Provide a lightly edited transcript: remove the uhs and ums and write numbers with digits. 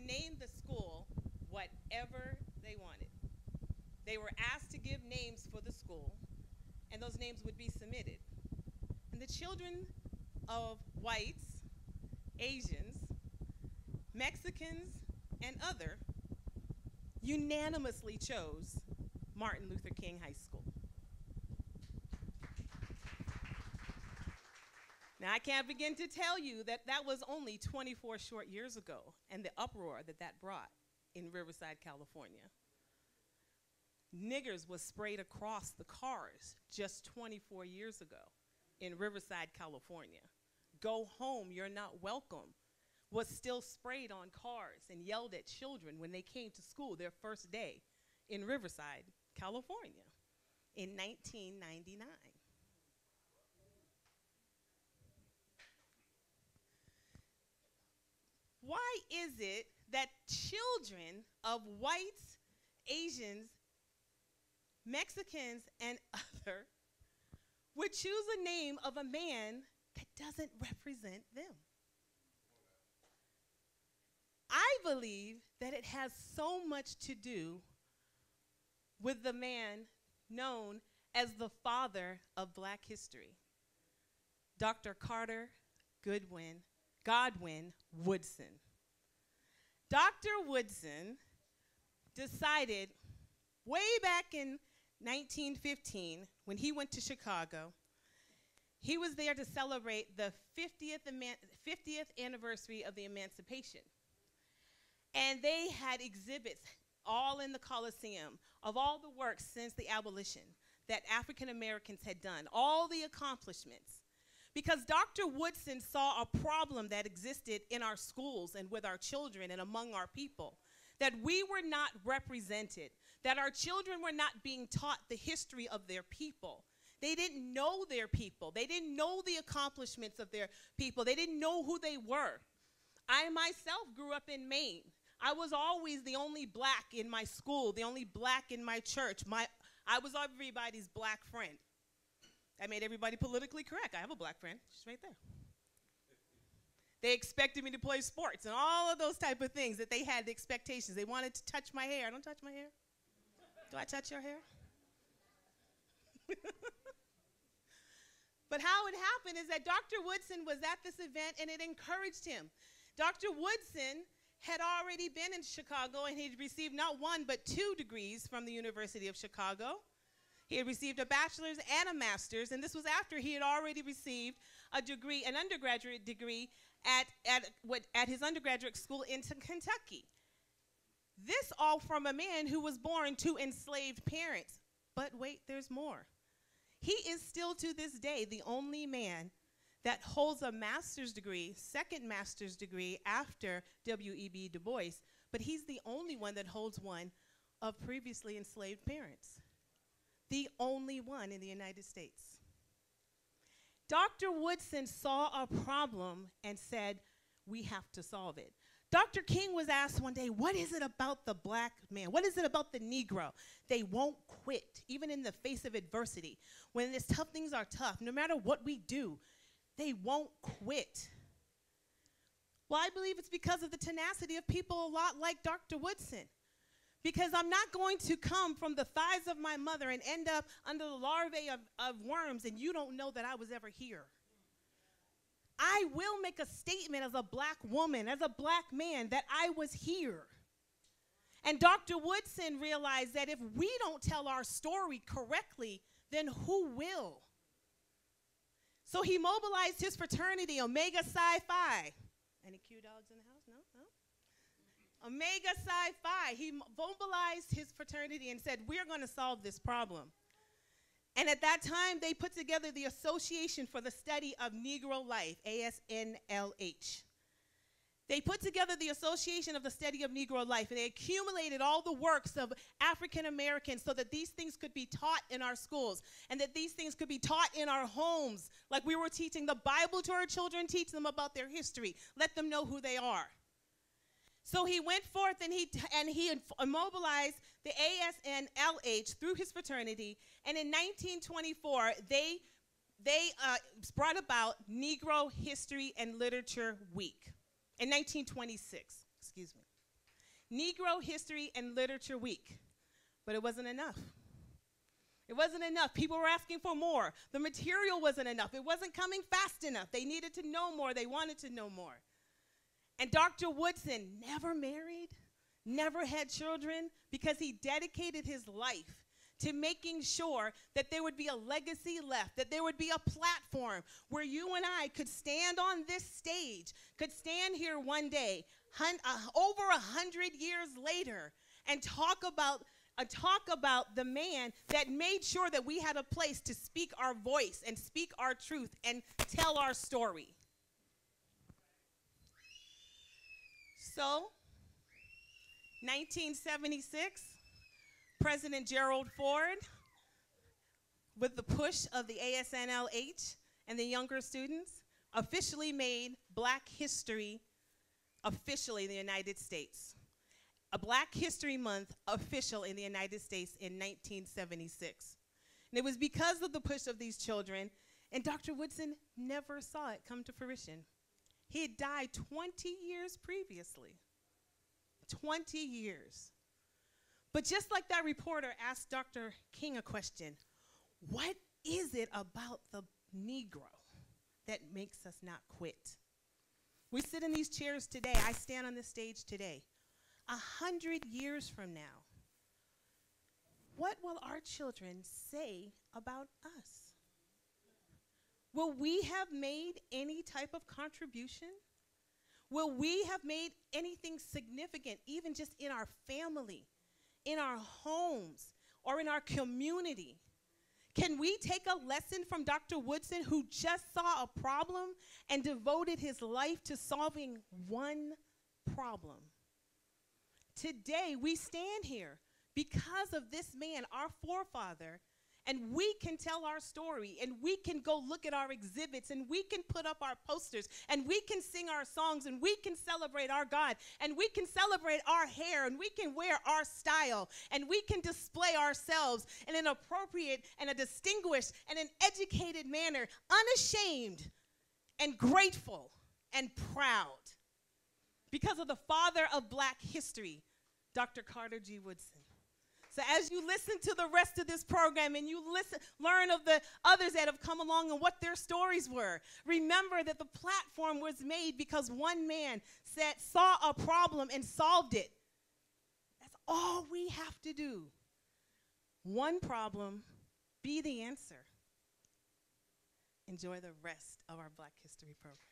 name the school whatever they wanted. They were asked to give names for the school, and those names would be submitted. And the children of whites, Asians, Mexicans, and other unanimously chose Martin Luther King High School. Now, I can't begin to tell you that that was only 24 short years ago and the uproar that that brought in Riverside, California. Niggers was sprayed across the cars just 24 years ago in Riverside, California. Go home, you're not welcome was still sprayed on cars and yelled at children when they came to school their first day in Riverside, California in 1999. Why is it that children of whites, Asians, Mexicans, and other would choose a name of a man that doesn't represent them? I believe that it has so much to do with the man known as the father of Black history, Dr. Carter Godwin Woodson. Dr. Woodson decided way back in 1915 when he went to Chicago, he was there to celebrate the 50th anniversary of the Emancipation. And they had exhibits all in the Coliseum of all the work since the abolition that African Americans had done, all the accomplishments. Because Dr. Woodson saw a problem that existed in our schools and with our children and among our people, that we were not represented, that our children were not being taught the history of their people. They didn't know their people. They didn't know the accomplishments of their people. They didn't know who they were. I myself grew up in Maine. I was always the only Black in my school, the only Black in my church. I was everybody's Black friend. I made everybody politically correct. I have a Black friend. She's right there. They expected me to play sports and all of those type of things that they had the expectations. They wanted to touch my hair. I don't touch my hair. Do I touch your hair? But how it happened is that Dr. Woodson was at this event and it encouraged him. Dr. Woodson had already been in Chicago and he'd received not one but 2 degrees from the University of Chicago. He had received a bachelor's and a master's, and this was after he had already received a degree, an undergraduate degree at his undergraduate school in Kentucky. This all from a man who was born to enslaved parents. But wait, there's more. He is still to this day the only man that holds a master's degree, second master's degree after W.E.B. Du Bois, but he's the only one that holds one of previously enslaved parents. The only one in the United States. Dr. Woodson saw a problem and said, we have to solve it. Dr. King was asked one day, what is it about the Black man? What is it about the Negro? They won't quit, even in the face of adversity. When these tough things are tough, no matter what we do, they won't quit. Well, I believe it's because of the tenacity of people a lot like Dr. Woodson. Because I'm not going to come from the thighs of my mother and end up under the larvae of worms and you don't know that I was ever here. I will make a statement as a Black woman, as a Black man, that I was here. And Dr. Woodson realized that if we don't tell our story correctly, then who will? So he mobilized his fraternity, Omega Psi Phi. Any Q dogs in the house? No? No? Omega Psi Phi. He mobilized his fraternity and said, we're going to solve this problem. And at that time, they put together the Association for the Study of Negro Life, ASNLH. They put together the Association of the Study of Negro Life, and they accumulated all the works of African Americans so that these things could be taught in our schools and that these things could be taught in our homes. Like we were teaching the Bible to our children, teach them about their history, let them know who they are. So he went forth and he mobilized the ASNLH through his fraternity, and in 1924, they brought about Negro History and Literature Week. In 1926, excuse me. Negro History and Literature Week. But it wasn't enough. It wasn't enough. People were asking for more. The material wasn't enough. It wasn't coming fast enough. They needed to know more. They wanted to know more. And Dr. Woodson never married, never had children, because he dedicated his life to making sure that there would be a legacy left, that there would be a platform where you and I could stand on this stage, could stand here one day, over 100 years later, and talk about the man that made sure that we had a place to speak our voice and speak our truth and tell our story. So, 1976, President Gerald Ford, with the push of the ASNLH and the younger students, officially made Black History official in the United States. A Black History Month official in the United States in 1976. And it was because of the push of these children, and Dr. Woodson never saw it come to fruition. He had died 20 years previously. 20 years. But just like that reporter asked Dr. King a question, what is it about the Negro that makes us not quit? We sit in these chairs today. I stand on this stage today. 100 years from now, what will our children say about us? Will we have made any type of contribution? Will we have made anything significant, even just in our family, in our homes, or in our community? Can we take a lesson from Dr. Woodson, who just saw a problem and devoted his life to solving one problem? Today, we stand here because of this man, our forefather, and we can tell our story, and we can go look at our exhibits, and we can put up our posters, and we can sing our songs, and we can celebrate our God, and we can celebrate our hair, and we can wear our style, and we can display ourselves in an appropriate and a distinguished and an educated manner, unashamed and grateful and proud because of the father of Black history, Dr. Carter G. Woodson. So as you listen to the rest of this program and you learn of the others that have come along and what their stories were, remember that the platform was made because one man saw a problem and solved it. That's all we have to do. One problem, be the answer. Enjoy the rest of our Black History program.